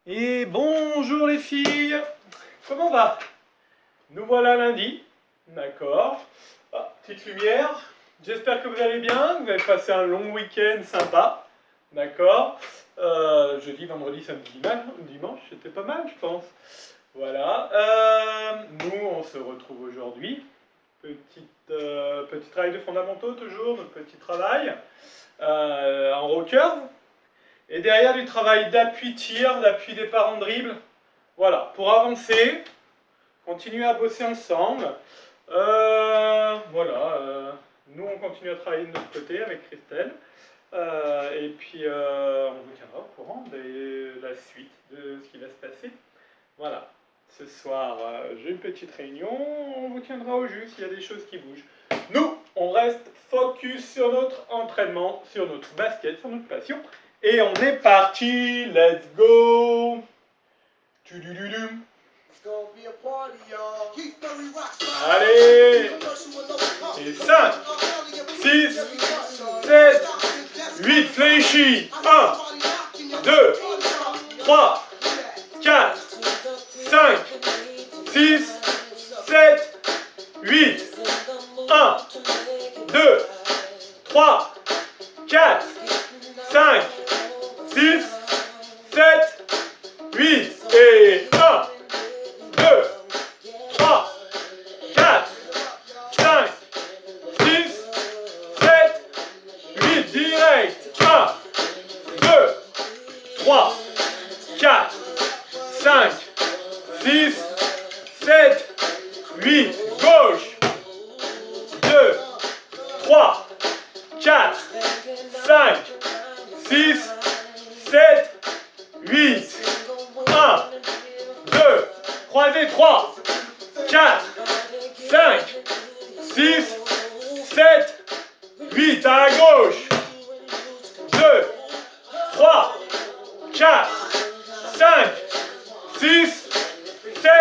Et bonjour les filles, comment va? Nous voilà lundi, d'accord. Ah, petite lumière, j'espère que vous allez bien, vous avez passé un long week-end sympa, d'accord. Jeudi, vendredi, samedi, dimanche, c'était pas mal je pense. Voilà, nous on se retrouve aujourd'hui, petit travail de fondamentaux toujours, notre petit travail, en rocker. Et derrière du travail d'appui tir, d'appui départ en dribble. Voilà, pour avancer, continuer à bosser ensemble. Nous on continue à travailler de notre côté avec Christelle. Et puis on vous tiendra au courant de la suite de ce qui va se passer. Voilà, ce soir j'ai une petite réunion, on vous tiendra au jus s'il y a des choses qui bougent. Nous, on reste focus sur notre entraînement, sur notre basket, sur notre passion. Et on est parti, let's go. Allez. Et 5, 6, 7, 8, fléchis. 1, 2, 3, 4, 5, 6, 7, 8. 1, 2, 3, 4, 5, 6, 7, 8. Et 1, 2, 3, 4, 5, 6, 7, 8. Direct. 1, 2, 3, 4, 5, 6, 7, 8. Gauche. 2, 3, 4, 5, 6, 7, 8. 1, 2, croisez 3, 4, 5, 6, 7, 8. À gauche. 2, 3, 4, 5, 6, 7,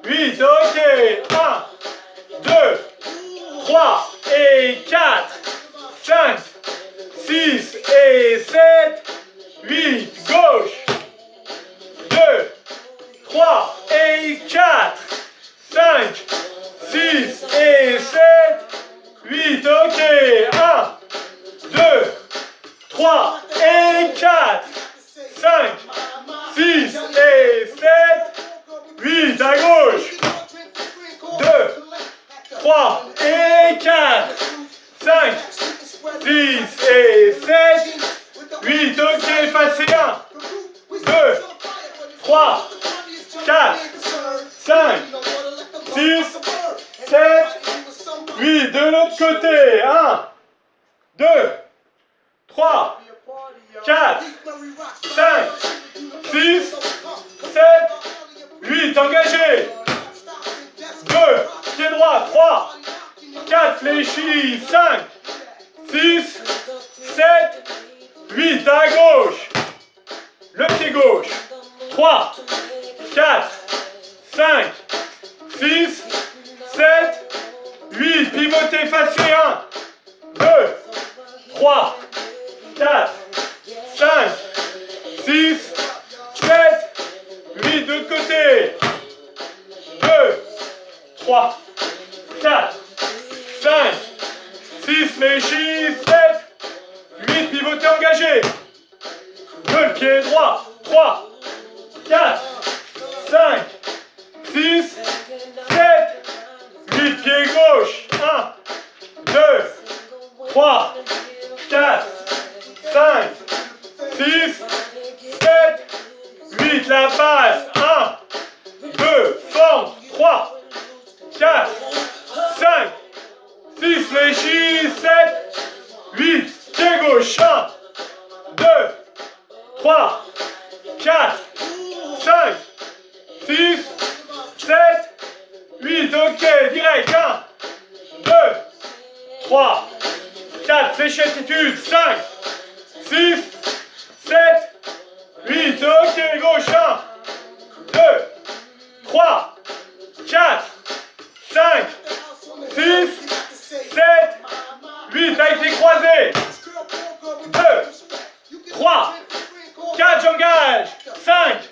8. Ok. 1, 2, 3 et 4, 5, 6 et 7, 8. Gauche. 2, 3 et 4, 5, 6 et 7, 8. Ok. 1, 2, 3 et 4, 5, 6 et 7, 8. À gauche. 2, 3 et 4, 5, 6 et 7, 8. Ok, effacez 1, 2, 3, 4, 5, 6, 7, 8. De l'autre côté. 1, 2, 3, 4, 5, 6, 7, 8. Engagé. 2, pied droit. 3, 4, fléchis. 5, 6, 7, 8. À gauche. Le pied gauche. 3, 4, 5, 6, 7, 8. Pivotez, effacez. 1, 2, 3, 4, 5, 6, 7, 8. De l'autre côté. 2, 3, 4, 5, 6, fléchis. 7, 8. Pivotez, engagé. 2, le pied droit. 3, 4, 5, 6, 7, 8. Pied gauche. 1, 2, 3, 4, 5, 6, 7, 8. La passe. 1, 2, fente. 3, 4, 5, 6, fléchis. 7, 8. Pied gauche. 1, 2, 3, 4, 5, 6, 7, 8. Ok, direct. 1, 2, 3, 4. Fléchis attitude. 5, 6, 7, 8. Ok, gauche. 1, 2, 3, 4, 5, 6, 7, 8. Avec les croisés. 2, 3, 4, j'engage. 5,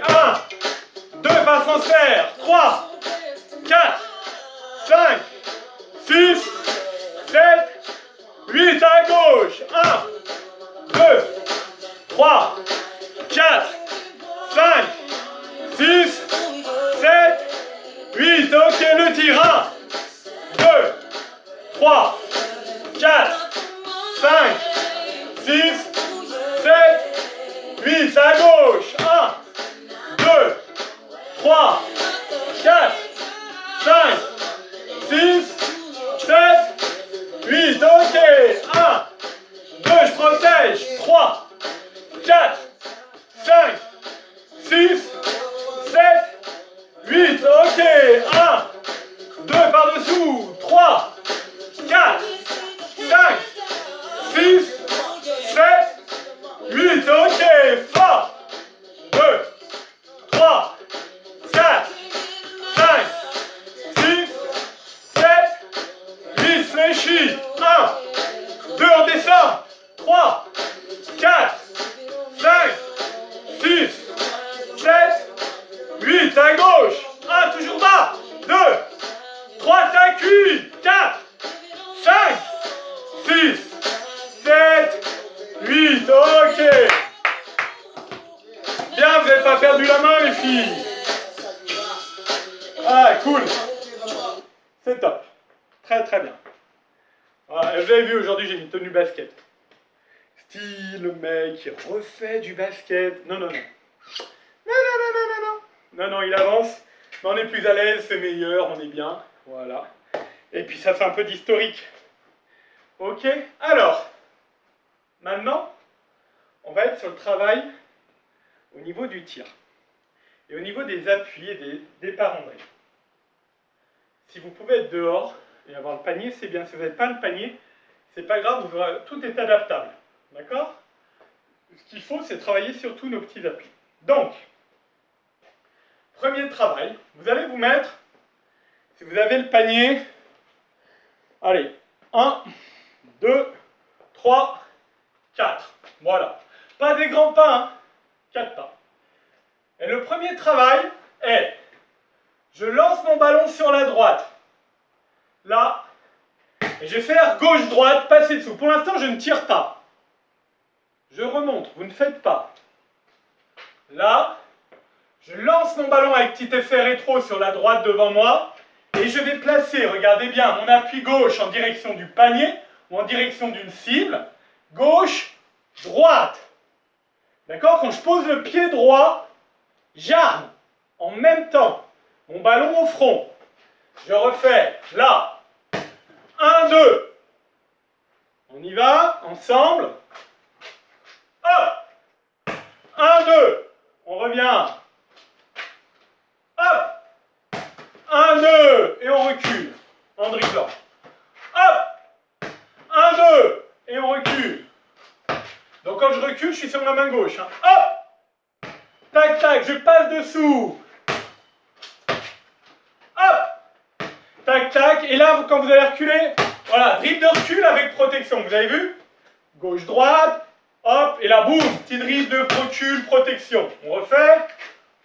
1, 2, pas transfert. 3, 4, 5, 6, 7, 8 à gauche. 1, 2, 3, 4, 5, 6, 7, 8. Ok, le tir. 1, 2, 3, 4, 5, 6, 7, 8. À gauche. 1, 2, 3, 4, 5, 6, 7, 8. Ok. 1, 2, je protège. 3, 4, 5, 6, 7, 8. Ok. 1, 2 par-dessous. 3, 4, 5, 6, 7, 8. Ok. Fort. 2, 3, 4, 5, 6, 7, 8. Fléchis. 1, 2, on descend. 3, 4, 5, 6, 7, 8. À gauche. 1, toujours bas. 2, 3, 5, 8, 4, 5, 6, 7, 8. Ok. Bien, vous n'avez pas perdu la main, les filles. Ah, cool. C'est top. Très, très bien. Voilà, vous avez vu, aujourd'hui, j'ai une tenue basket. Style, le mec qui refait du basket. Non, non, non. Non, non, non, non, non, non. Non, non, il avance. Mais on est plus à l'aise, c'est meilleur, on est bien. Voilà. Et puis, ça fait un peu d'historique. Ok. Alors, maintenant, on va être sur le travail au niveau du tir. Et au niveau des appuis et des départs en drill. Si vous pouvez être dehors et avoir le panier, c'est bien. Si vous n'avez pas le panier, c'est pas grave, tout est adaptable. D'accord? Ce qu'il faut, c'est travailler sur tous nos petits appuis. Donc, premier travail, vous allez vous mettre, si vous avez le panier, allez, 1, 2, 3, 4. Voilà. Pas des grands pas, hein? 4 pas. Et le premier travail est, je lance mon ballon sur la droite. Là, et je vais faire gauche-droite, passer dessous. Pour l'instant, je ne tire pas. Je remonte, vous ne faites pas. Là, je lance mon ballon avec petit effet rétro sur la droite devant moi. Et je vais placer, regardez bien, mon appui gauche en direction du panier ou en direction d'une cible. Gauche, droite. D'accord? Quand je pose le pied droit, j'arme en même temps mon ballon au front. Je refais là. 1, 2. On y va, ensemble. Hop. 1, 2. On revient. Hop. 1, 2. Et on recule. En dribblant. Hop. 1, 2. Et on recule. Donc quand je recule, je suis sur ma main gauche. Hein. Hop. Tac, tac. Je passe dessous. Hop. Tac, tac. Et là, quand vous allez reculer, voilà, dribble de recul avec protection. Vous avez vu? Gauche, droite. Hop. Et là, boum. Petit dribble de recul, protection. On refait.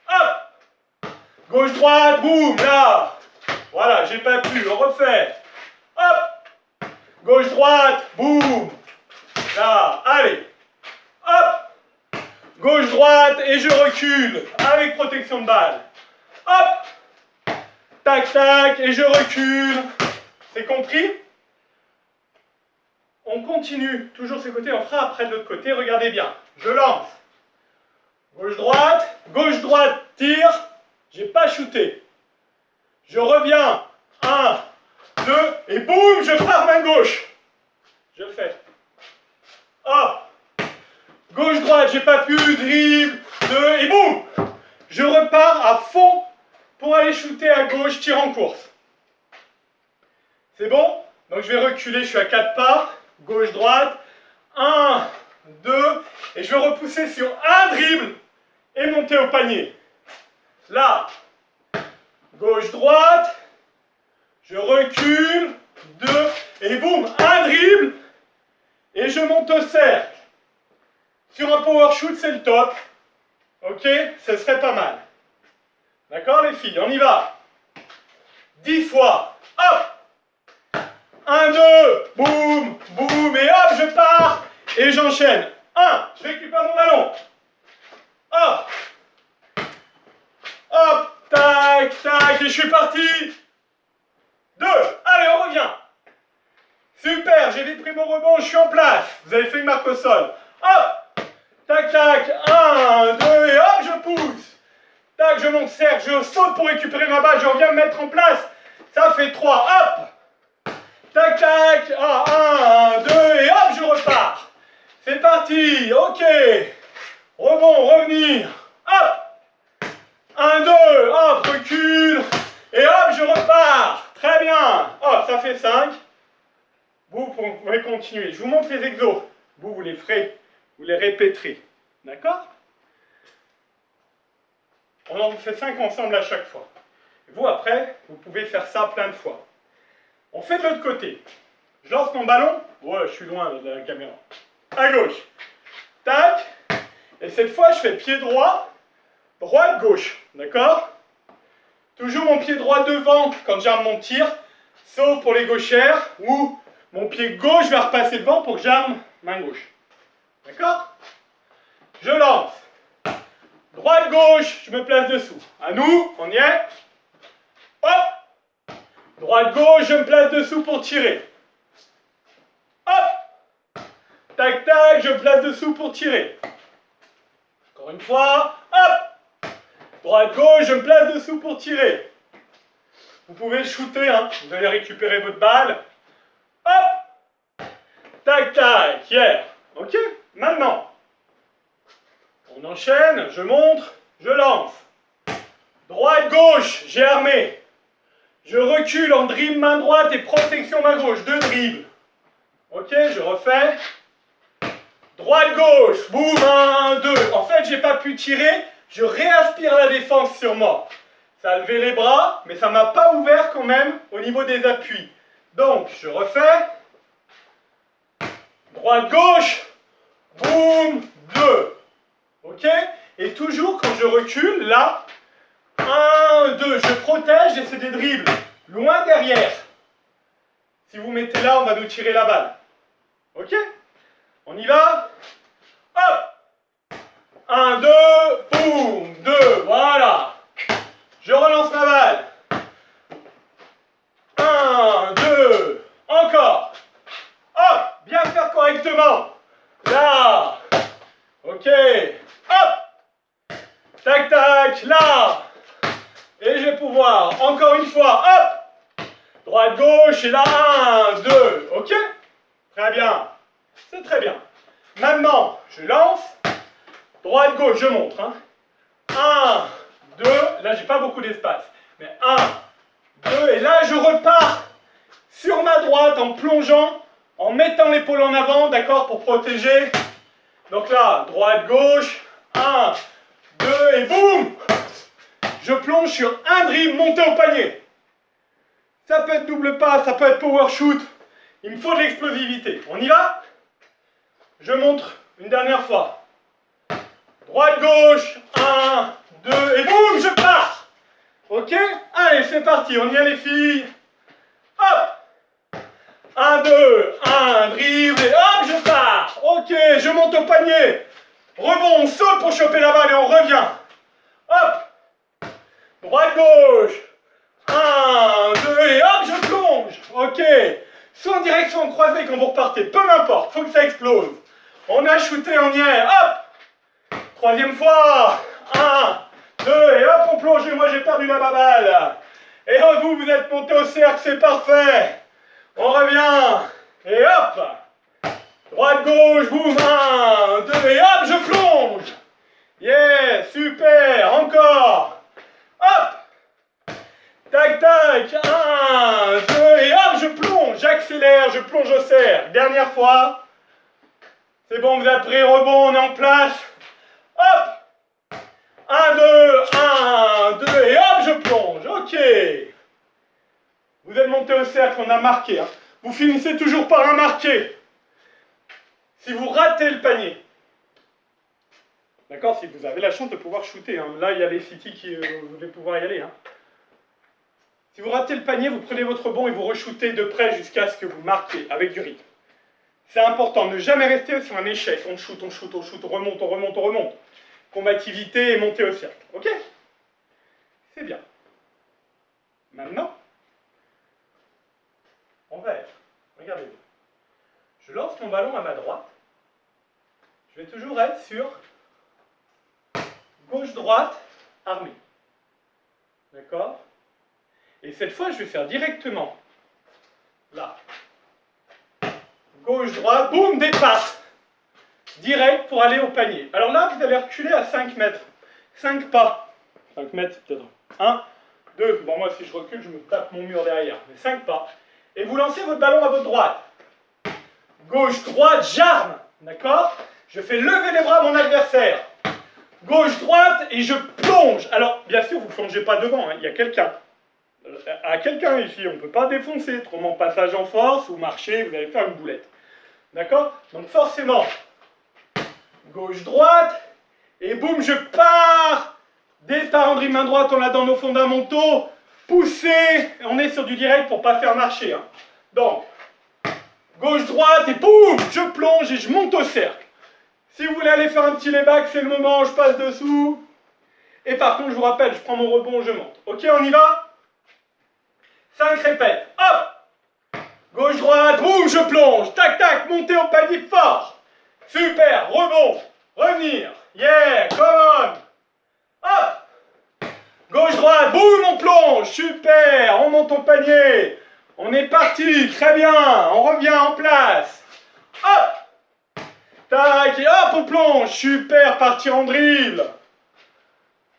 Hop. Gauche, droite. Boum. Là. Voilà, j'ai pas pu. On refait. Hop. Gauche, droite. Boum. Là. Allez. Hop. Gauche, droite. Et je recule avec protection de balle. Hop. Tac, tac. Et je recule. C'est compris? On continue, toujours ce côté, on fera après de l'autre côté, regardez bien. Je lance. Gauche, droite, tire. J'ai pas shooté. Je reviens. 1, 2, et boum, je pars main gauche. Je fais. Hop. Gauche, droite, j'ai pas pu, dribble, 2, et boum. Je repars à fond pour aller shooter à gauche, tir en course. C'est bon? Donc je vais reculer, je suis à 4 pas. Gauche, droite, 1, 2, et je vais repousser sur un dribble et monter au panier. Là, gauche, droite, je recule, 2, et boum, un dribble, et je monte au cercle. Sur un power shoot, c'est le top. Ok, ce serait pas mal. D'accord les filles, on y va. 10 fois. Hop. 1, 2, boum, boum, et hop, je pars. Et j'enchaîne. 1, je récupère mon ballon. Hop. Hop, tac, tac, et je suis parti. 2, allez, on revient. Super, j'ai vite pris mon rebond, je suis en place. Vous avez fait une marque au sol. Hop, tac, tac, 1, 2, et hop, je pousse. Tac, je monte, cercle, je saute pour récupérer ma balle, je reviens me mettre en place. Ça fait 3, hop. Tac, tac, 1, 2, et hop, je repars. C'est parti, ok. Rebond, revenir. Hop. 1, 2, hop, recule. Et hop, je repars. Très bien. Hop, ça fait 5. Vous pouvez continuer. Je vous montre les exos. Vous les ferez, vous les répéterez. D'accord? On en fait 5 ensemble à chaque fois. Vous, après, vous pouvez faire ça plein de fois. On fait de l'autre côté. Je lance mon ballon. Ouais, je suis loin de la caméra. À gauche. Tac. Et cette fois, je fais pied droit, droite, gauche. D'accord? Toujours mon pied droit devant quand j'arme mon tir, sauf pour les gauchères, où mon pied gauche va repasser devant pour que j'arme main gauche. D'accord? Je lance. Droite, gauche, je me place dessous. À nous, on y est. Hop. Droite, gauche, je me place dessous pour tirer. Hop. Tac, tac, je me place dessous pour tirer. Encore une fois. Hop. Droite, gauche, je me place dessous pour tirer. Vous pouvez shooter, hein. Vous allez récupérer votre balle. Hop. Tac, tac, hier. Ok. Maintenant, on enchaîne, je montre, je lance. Droite, gauche, j'ai armé. Je recule en dribble main droite et protection main gauche. 2 dribbles. Ok, je refais. Droite, gauche, boum, 1, 2. En fait, j'ai pas pu tirer, je réaspire la défense sur moi. Ça a levé les bras, mais ça m'a pas ouvert quand même au niveau des appuis. Donc, je refais. Droite, gauche, boum, 2. Ok? Et toujours quand je recule, là, 1, 2, je protège et c'est des dribbles. Loin derrière. Si vous mettez là, on va nous tirer la balle. Ok? On y va? Hop! 1, 2, boum, 2, voilà. Je relance ma balle. 1, 2, encore. Hop! Bien faire correctement. Là. Ok. Hop! Tac, tac, là. Et je vais pouvoir, encore une fois, hop! Droite, gauche, et là, 1, 2, ok? Très bien. C'est très bien. Maintenant, je lance. Droite, gauche, je montre. Hein. 1, 2, là, j'ai pas beaucoup d'espace. Mais 1, 2, et là, je repars sur ma droite en plongeant, en mettant l'épaule en avant, d'accord, pour protéger. Donc là, droite, gauche, 1, 2, et boum! Je plonge sur un dribble monté au panier. Ça peut être double passe, ça peut être power shoot. Il me faut de l'explosivité. On y va? Je montre une dernière fois. Droite, gauche, 1, 2, et boum, je pars. Ok? Allez, c'est parti, on y est les filles. Hop! 1, 2, 1, dribble, et hop, je pars. Ok, je monte au panier. Rebond, on saute pour choper la balle et on revient. Hop! Droite, gauche. 1, 2, et hop, je plonge. Ok. Soit en direction en croisée quand vous repartez, peu m'importe, faut que ça explose. On a shooté, on y est. Hop! Troisième fois. 1, 2, et hop, on plonge. Et moi, j'ai perdu la balle. Et vous, vous êtes monté au cercle, c'est parfait. On revient. Et hop! Droite, gauche, boum. 1, 2, et hop, je plonge. Yeah, super. Encore. Hop! Tac, tac, 1, 2, et hop, je plonge, j'accélère, je plonge au cercle. Dernière fois. C'est bon, vous avez pris rebond, on est en place. Hop! 1, 2, 1, 2, et hop, je plonge. Ok. Vous êtes monté au cercle, on a marqué. Hein. Vous finissez toujours par un marqué. Si vous ratez le panier, D'accord? Si vous avez la chance de pouvoir shooter. Hein. Là, il y a les City qui vous devez pouvoir y aller. Hein. Si vous ratez le panier, vous prenez votre rebond et vous re-shootez de près jusqu'à ce que vous marquiez avec du rythme. C'est important, ne jamais rester sur un échec. On shoot, on shoot, on shoot, on remonte, on remonte, on remonte. Combativité et montée au cercle. Ok? C'est bien. Maintenant, en vert. Regardez-vous. Je lance mon ballon à ma droite. Je vais toujours être sur gauche-droite armée. D'accord? Et cette fois, je vais faire directement là. Gauche-droite, boum, départ. Direct pour aller au panier. Alors là, vous allez reculer à 5 mètres. 5 pas. 5 mètres, c'est peut-être 1, 2. Bon, moi, si je recule, je me tape mon mur derrière. Mais 5 pas. Et vous lancez votre ballon à votre droite. Gauche-droite, j'arme. D'accord? Je fais lever les bras à mon adversaire. Gauche-droite et je plonge. Alors, bien sûr, vous ne plongez pas devant. Hein. Il y a quelqu'un. À quelqu'un ici, on ne peut pas défoncer. Autrement, passage en force ou marcher, vous allez faire une boulette. D'accord? Donc, forcément, gauche-droite. Et boum, je pars. Départ en dribble main droite, on l'a dans nos fondamentaux. Poussez. On est sur du direct pour ne pas faire marcher. Hein. Donc, gauche-droite et boum, je plonge et je monte au cercle. Si vous voulez aller faire un petit layback, c'est le moment, je passe dessous. Et par contre, je vous rappelle, je prends mon rebond, je monte. Ok, on y va? 5 répètes. Hop! Gauche-droite, boum, je plonge. Tac, tac, montez au panier fort. Super, rebond. Revenir. Yeah, come on. Hop! Gauche-droite, boum, on plonge. Super, on monte au panier. On est parti, très bien. On revient en place. Hop! Tac, et hop, on plonge. Super, partir en dribble.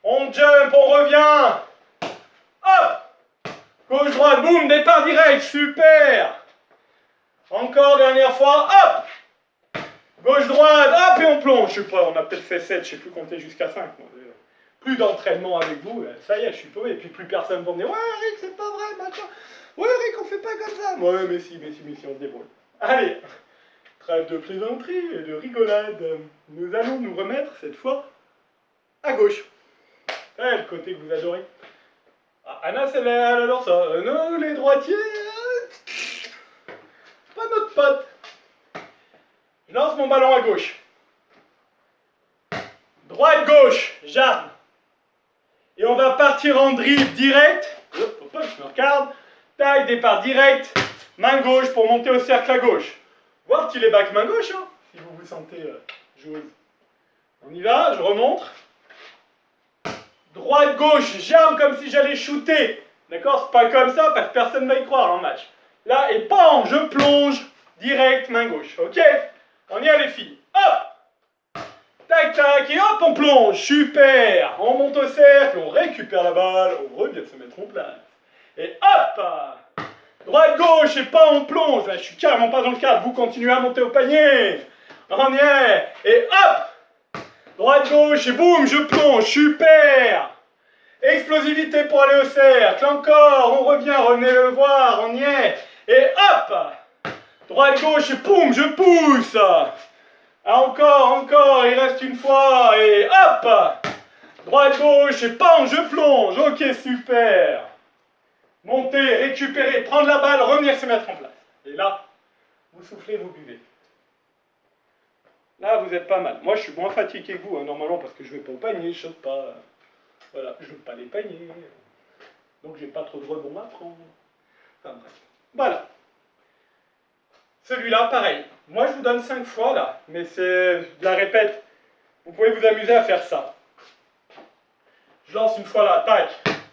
On jump, on revient. Hop! Gauche-droite, boum, départ direct, super. Encore, dernière fois, hop! Gauche-droite, hop, et on plonge. Je sais pas, on a peut-être fait 7, je sais plus compter jusqu'à 5. Plus d'entraînement avec vous, ça y est, je suis paumé. Et puis plus personne va me dire, ouais, Eric, c'est pas vrai, machin. Ouais, Eric, on fait pas comme ça. Ouais, mais si, on se débrouille. Allez, trêve de plaisanterie et de rigolade. Nous allons nous remettre cette fois à gauche. Ouais, le côté que vous adorez. Ah, Anna, elle adore ça. Nous, les droitiers, pas notre pote. Je lance mon ballon à gauche. Droite-gauche, j'arme. Et on va partir en dribble direct. Hop, hop, je me regarde. Taille, départ direct. Main gauche pour monter au cercle à gauche. Voir qu'il est back main gauche, hein, si vous vous sentez joueuse. On y va, je remonte. Droite-gauche, j'arme comme si j'allais shooter. D'accord? C'est pas comme ça parce que personne ne va y croire en match. Là, et bam, je plonge. Direct, main gauche. Ok? On y a les filles. Hop! Tac, tac, et hop, on plonge. Super! On monte au cercle, on récupère la balle, on revient se mettre en place. Et hop! Droite-gauche, et pas on plonge. Là, je suis carrément pas dans le cadre. Vous continuez à monter au panier. On y est. Et hop! Droite-gauche, et boum, je plonge. Super! Explosivité pour aller au cercle. Encore, on revient, revenez le voir, on y est. Et hop! Droite-gauche, et boum, je pousse. Ah, encore, il reste une fois, et hop! Droite-gauche, et pam, je plonge. Ok, super. Monter, récupérer, prendre la balle, revenir se mettre en place. Et là, vous soufflez, vous buvez. Là, vous êtes pas mal. Moi, je suis moins fatigué que vous, hein, normalement, parce que je vais pas au panier, je saute pas. Voilà, je veux pas les paniers. Donc, j'ai pas trop de rebonds à prendre. Enfin, bref. Voilà. Celui-là, pareil. Moi, je vous donne 5 fois, là. Mais c'est de la répète. Vous pouvez vous amuser à faire ça. Je lance une fois là, tac.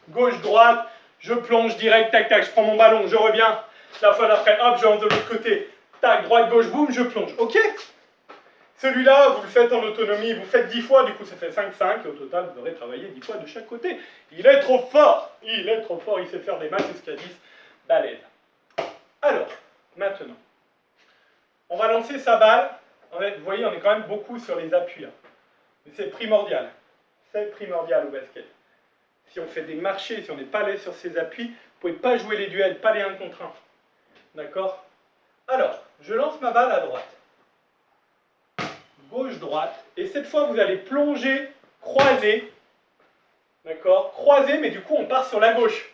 Gauche, droite. Je plonge direct, tac, tac. Je prends mon ballon, je reviens. La fois d'après, hop, je rentre de l'autre côté. Tac, droite, gauche, boum, je plonge. Ok? Celui-là, vous le faites en autonomie. Vous faites 10 fois, du coup, ça fait 5-5. Et au total, vous aurez travaillé 10 fois de chaque côté. Il est trop fort. Il est trop fort. Il sait faire des matchs jusqu'à 10. Balèze. Alors, maintenant. On va lancer sa balle. Vous voyez, on est quand même beaucoup sur les appuis. Là. Mais c'est primordial. C'est primordial au basket. Si on fait des marchés, si on n'est pas allé sur ses appuis, vous ne pouvez pas jouer les duels, pas les 1 contre 1. D'accord? Alors, je lance ma balle à droite. gauche-droite. Et cette fois, vous allez plonger, croiser. D'accord? Croiser, mais du coup, on part sur la gauche.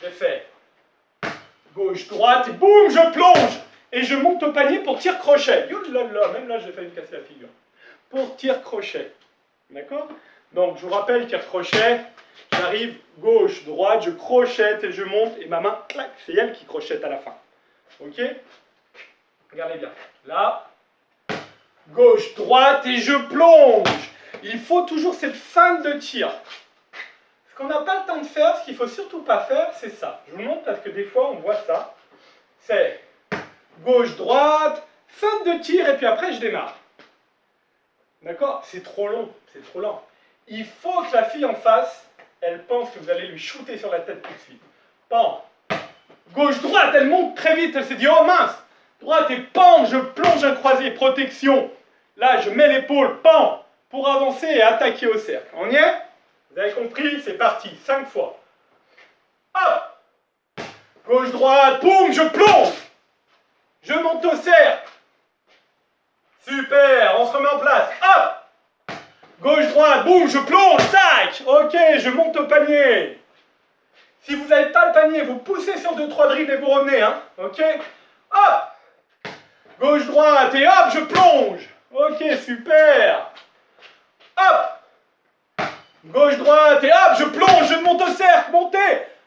Je fais gauche-droite, et boum, je plonge. Et je monte au panier pour tir-crochet. Yo là là, même là, j'ai failli me casser la figure. Pour tir-crochet. D'accord? Donc, je vous rappelle, tir-crochet, j'arrive gauche, droite, je crochette et je monte. Et ma main, clac, c'est elle qui crochette à la fin. Ok? Regardez bien. Là, gauche, droite et je plonge. Il faut toujours cette feinte de tir. Ce qu'on n'a pas le temps de faire, ce qu'il ne faut surtout pas faire, c'est ça. Je vous montre parce que des fois, on voit ça. C'est gauche, droite, feinte de tir et puis après, je démarre. D'accord? C'est trop long, c'est trop lent. Il faut que la fille en face, elle pense que vous allez lui shooter sur la tête tout de suite. Pan. Gauche, droite, elle monte très vite, elle s'est dit, oh mince. Droite et pan, je plonge un croisé, protection. Là, je mets l'épaule, pan, pour avancer et attaquer au cercle. On y est? Vous avez compris? C'est parti, 5 fois. Hop! Gauche, droite, boum, je plonge. Je monte au cercle. Super, on se remet en place. Hop! Gauche, droite, boum, je plonge, tac. Ok, je monte au panier. Si vous n'avez pas le panier, vous poussez sur 2-3 dribbles et vous revenez, hein. Ok? Hop! Gauche, droite, et hop, je plonge. Ok, super. Hop! Gauche, droite, et hop, je plonge, je monte au cercle, montez.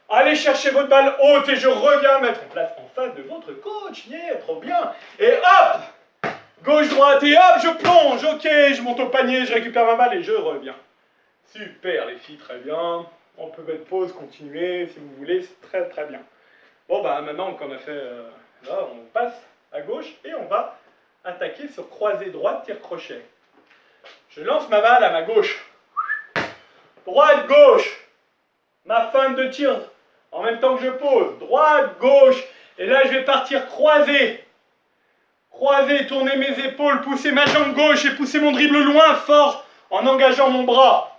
Allez chercher votre balle haute et je reviens mettre en place en face de votre coach. Yeah, trop bien. Et hop! Gauche, droite, et hop, je plonge. Ok, je monte au panier, je récupère ma balle et je reviens. Super, les filles, très bien. On peut mettre pause, continuer, si vous voulez, c'est très très bien. Bon, bah maintenant qu'on a fait... là, on passe à gauche et on va attaquer sur croisée droite, tir-crochet. Je lance ma balle à ma gauche. Droite, gauche. Ma feinte de tir en même temps que je pose. Droite, gauche. Et là, je vais partir croisé. Croiser, tourner mes épaules, pousser ma jambe gauche et pousser mon dribble loin, fort, en engageant mon bras.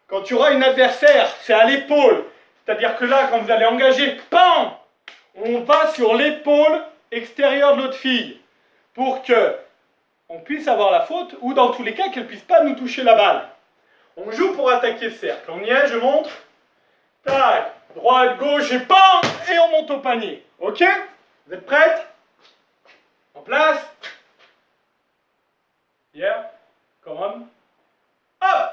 Quand tu auras une adversaire, c'est à l'épaule. C'est-à-dire que là, quand vous allez engager, PAM! On va sur l'épaule extérieure de l'autre fille. Pour que on puisse avoir la faute, ou dans tous les cas, qu'elle ne puisse pas nous toucher la balle. On joue pour attaquer le cercle. On y est, je montre. Tac, droite, gauche et PAM! Et on monte au panier. Ok? Vous êtes prêtes? En place? Yeah? Come on. Hop!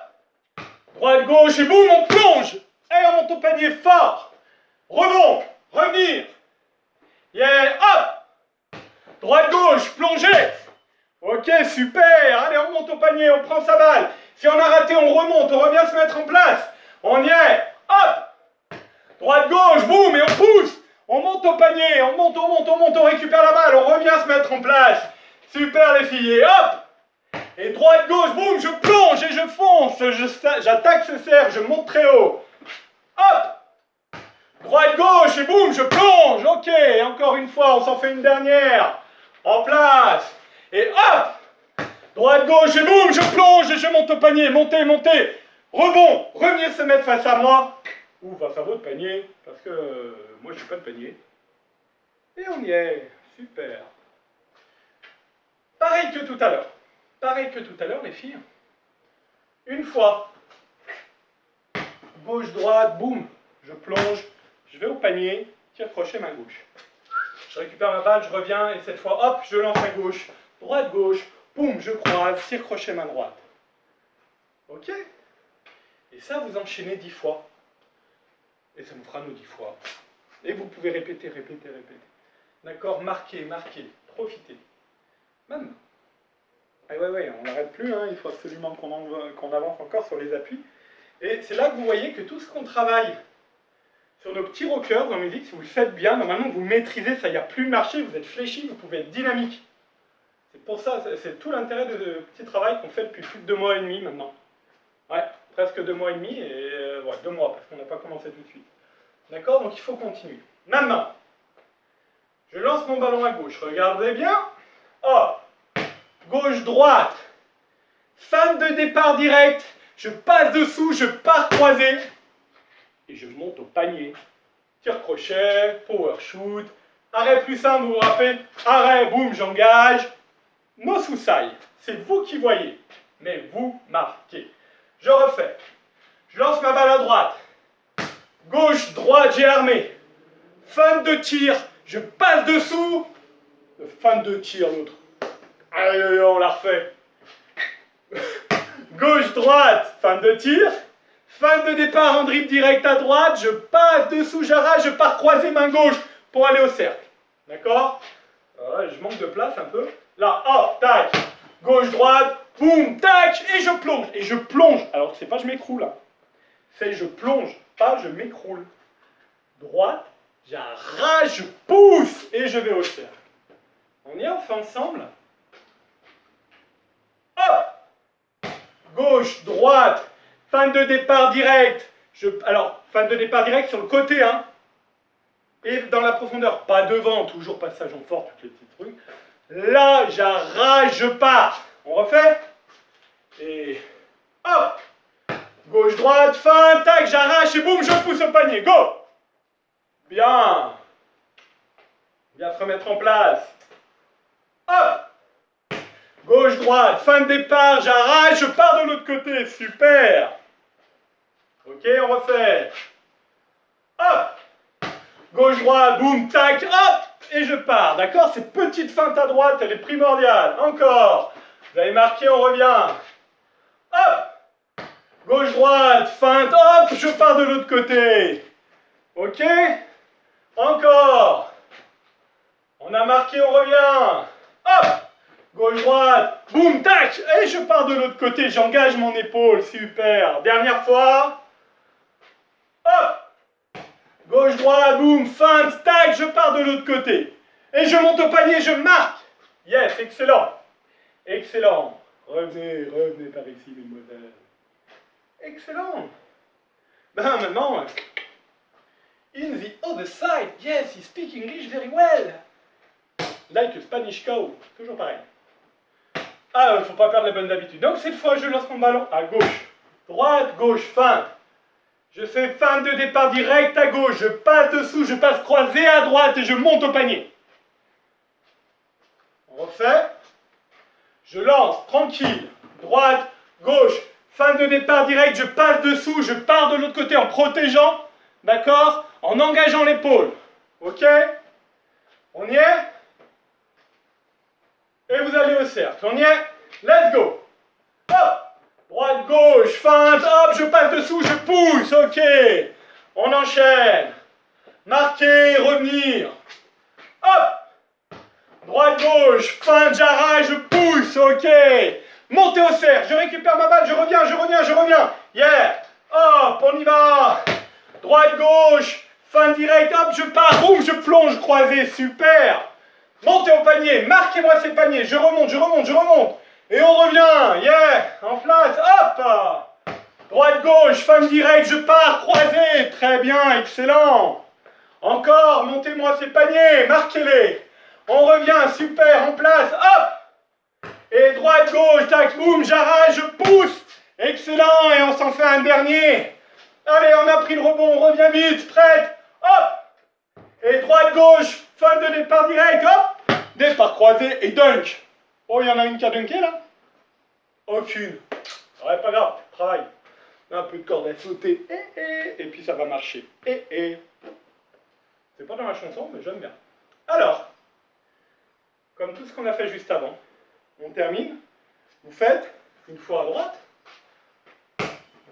Droite, gauche et boum, on plonge! Et on monte au panier fort! Rebond! Revenir! Yeah! Hop! Droite, gauche, plongée! Ok, super! Allez, on monte au panier, on prend sa balle. Si on a raté, on remonte, on revient se mettre en place. On y est! Hop! Droite, gauche, boum, et on pousse! On monte au panier, on monte, on récupère la balle, on revient se mettre en place. Super les filles, et hop! Et droite, gauche, boum, je plonge et je fonce, j'attaque ce cercle, je monte très haut. Hop! Droite, gauche, et boum, je plonge. Ok, encore une fois, on s'en fait une dernière. En place. Et hop! Droite, gauche, et boum, je plonge et je monte au panier. Montez, montez. Rebond, revenez se mettre face à moi. Ou face à votre panier, parce que moi, je n'ai pas de panier. Et on y est. Super. Pareil que tout à l'heure. Pareil que tout à l'heure, les filles. Une fois. Gauche, droite, boum. Je plonge. Je vais au panier. Tire crochet main gauche. Je récupère ma balle, je reviens. Et cette fois, hop, je lance à gauche. Droite, gauche. Boum, je croise. Tire crochet main droite. Ok? Et ça, vous enchaînez 10 fois. Et ça nous fera nos 10 fois. Et vous pouvez répéter, répéter, répéter. D'accord? Marquez, marquez. Profitez. Maintenant. Ah ouais, on n'arrête plus, hein. Il faut absolument qu'on avance encore sur les appuis. Et c'est là que vous voyez que tout ce qu'on travaille sur nos petits rockers en musique, si vous le faites bien, normalement vous maîtrisez, ça, il n'y a plus de marché, vous êtes fléchi, vous pouvez être dynamique. C'est pour ça, c'est tout l'intérêt de ce petit travail qu'on fait depuis plus de 2 mois et demi maintenant. Ouais, presque 2 mois et demi, et ouais, 2 mois, parce qu'on n'a pas commencé tout de suite. D'accord? Donc il faut continuer. Maintenant, je lance mon ballon à gauche, regardez bien. Oh! Gauche-droite, feinte de départ direct, je passe dessous, je pars croisé, et je monte au panier. Tir-crochet, power shoot, arrêt plus simple, vous vous rappelez, arrêt, boum, j'engage, no susai. C'est vous qui voyez, mais vous marquez. Je refais. Je lance ma balle à droite. Gauche, droite, j'ai armé. Fin de tir, je passe dessous. Fin de tir, l'autre. Allez, on la refait. Gauche, droite, fin de tir. Fin de départ en dribble direct à droite. Je passe dessous, j'arrache, je pars croiser main gauche pour aller au cercle. D'accord? Je manque de place un peu. Là, hop, tac. Gauche, droite, boum, tac. Et je plonge. Et je plonge. Alors, c'est pas je m'écroule. Hein. C'est je plonge, pas je m'écroule. Droite, j'arrache, je pousse. Et je vais au cercle. On y est, on fait ensemble. Hop! Gauche, droite, fin de départ direct. Alors, fin de départ direct sur le côté, hein. Et dans la profondeur, pas devant, toujours passage en fort, tous les petits trucs. Là, j'arrache, je pars. On refait. Et hop! Gauche, droite, fin, tac, j'arrache et boum, je pousse au panier. Go! Bien. Bien se remettre en place. Hop! Gauche, droite, fin de départ, j'arrache, je pars de l'autre côté. Super! Ok, on refait. Hop! Gauche, droite, boum, tac, hop! Et je pars, d'accord? Cette petite feinte à droite, elle est primordiale. Encore. Vous avez marqué, on revient. Hop! Gauche, droite, feinte, hop! Je pars de l'autre côté. Ok? Encore. On a marqué, on revient. Hop! Gauche, droite, boum, tac! Et je pars de l'autre côté, j'engage mon épaule, super. Dernière fois. Hop! Gauche, droite, boum, feinte, tac, je pars de l'autre côté. Et je monte au panier, je marque. Yes, excellent. Excellent. Revenez, revenez par ici, mesdemoiselles. Excellent. Ben maintenant, in the other side, yes, he speaks English very well. Like a Spanish cow. Toujours pareil. Ah, il ne faut pas perdre les bonnes habitudes. Donc cette fois, je lance mon ballon à gauche. Droite, gauche, feinte. Je fais feinte de départ direct à gauche. Je passe dessous, je passe croisé à droite et je monte au panier. On refait. Je lance, tranquille. Droite, gauche, feinte de départ direct. Je passe dessous, je pars de l'autre côté en protégeant. D'accord? En engageant l'épaule. Ok? On y est? Et vous allez au cercle. On y est? Let's go. Hop! Droite, gauche, feinte, hop, je passe dessous, je pousse. Ok. On enchaîne. Marquer, revenir. Hop! Droite, gauche, feinte, j'arrache, je pousse. Ok. Montez au cercle. Je récupère ma balle, je reviens, je reviens, je reviens. Yeah. Hop, on y va. Droite, gauche, feinte direct, hop, je pars, boum, je plonge, croisé, super. Montez au panier, marquez-moi ces paniers, je remonte, je remonte, je remonte. Et on revient, yeah, en place, hop. Droite, gauche, feinte direct, je pars, croisé, très bien, excellent. Encore, montez-moi ces paniers, marquez-les. On revient, super, en place, hop. Et droite, gauche, tac, boum, j'arrache, je pousse. Excellent, et on s'en fait un dernier. Allez, on a pris le rebond, on revient vite, prête, hop. Et droite, gauche, fin de départ direct, hop. Départ croisé et dunk. Oh, il y en a une qui a dunké là? Aucune. Ouais, pas grave, travail. Un peu de corde à sauter, et puis ça va marcher. C'est pas dans la chanson, mais j'aime bien. Alors, comme tout ce qu'on a fait juste avant, on termine. Vous faites une fois à droite.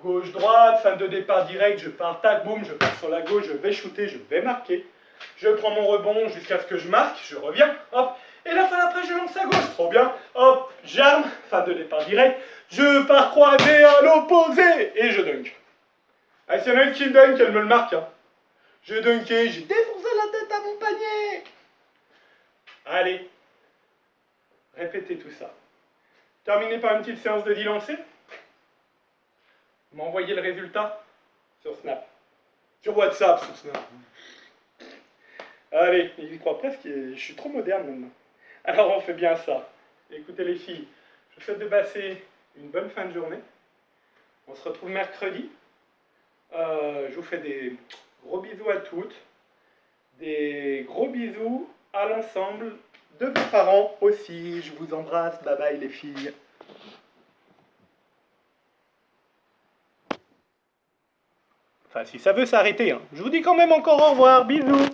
Gauche-droite, fin de départ direct, je pars, tac, boum, je pars sur la gauche, je vais shooter, je vais marquer. Je prends mon rebond jusqu'à ce que je marque, je reviens, hop. Et la fin d'après, je lance à gauche, trop bien. Hop, j'arme, fin de départ direct, je pars croisé à l'opposé, et je dunk. Ah, s'il y en a une qui dunk, elle me le marque. Hein. Je dunké, j'ai défoncé la tête à mon panier. Allez, répétez tout ça. Terminez par une petite séance de 10 lancers. Vous m'envoyez le résultat sur Snap. Sur WhatsApp, sur Snap. Allez, il y croit presque, je suis trop moderne maintenant. Alors on fait bien ça. Écoutez les filles, je vous souhaite de passer une bonne fin de journée. On se retrouve mercredi. Je vous fais des gros bisous à toutes. Des gros bisous à l'ensemble de vos parents aussi. Je vous embrasse. Bye bye les filles. Enfin, si ça veut s'arrêter, hein. Je vous dis quand même encore au revoir. Bisous.